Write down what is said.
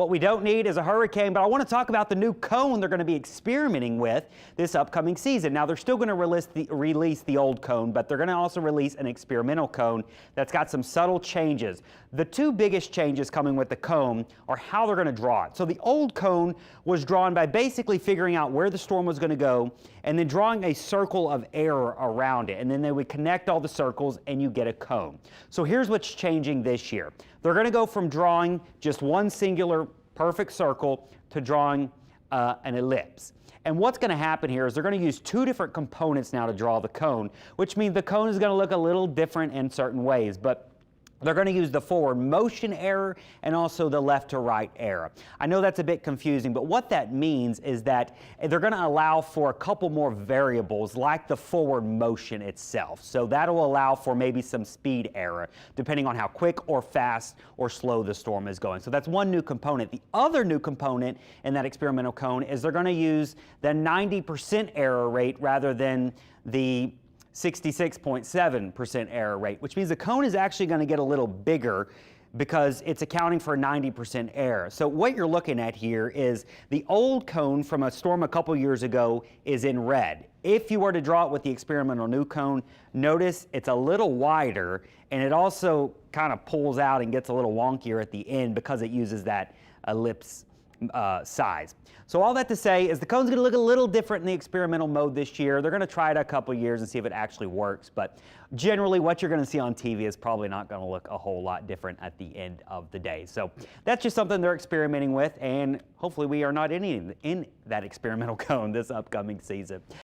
What we don't need is a hurricane, but I want to talk about the new cone they're going to be experimenting with this upcoming season. Now, they're still going to release the old cone, but they're going to also release an experimental cone that's got some subtle changes. The two biggest changes coming with the cone are how they're going to draw it. So the old cone was drawn by basically figuring out where the storm was going to go and then drawing a circle of air around it. And then they would connect all the circles and you get a cone. So here's what's changing this year. They're going to go from drawing just one singular perfect circle to drawing an ellipse. And what's going to happen here is they're going to use two different components now to draw the cone, which means the cone is going to look a little different in certain ways. But they're going to use the forward motion error and also the left to right error. I know that's a bit confusing, but what that means is that they're going to allow for a couple more variables like the forward motion itself. So that'll allow for maybe some speed error depending on how quick or fast or slow the storm is going. So that's one new component. The other new component in that experimental cone is they're going to use the 90% error rate rather than the 66.7% error rate, which means the cone is actually going to get a little bigger because it's accounting for 90% error. So what you're looking at here is the old cone from a storm a couple years ago is in red. If you were to draw it with the experimental new cone, notice it's a little wider and it also kind of pulls out and gets a little wonkier at the end because it uses that ellipse size. So all that to say is the cone's going to look a little different in the experimental mode this year. They're going to try it a couple years and see if it actually works, but generally what you're going to see on TV is probably not going to look a whole lot different at the end of the day. So that's just something they're experimenting with, and hopefully we are not in that experimental cone this upcoming season.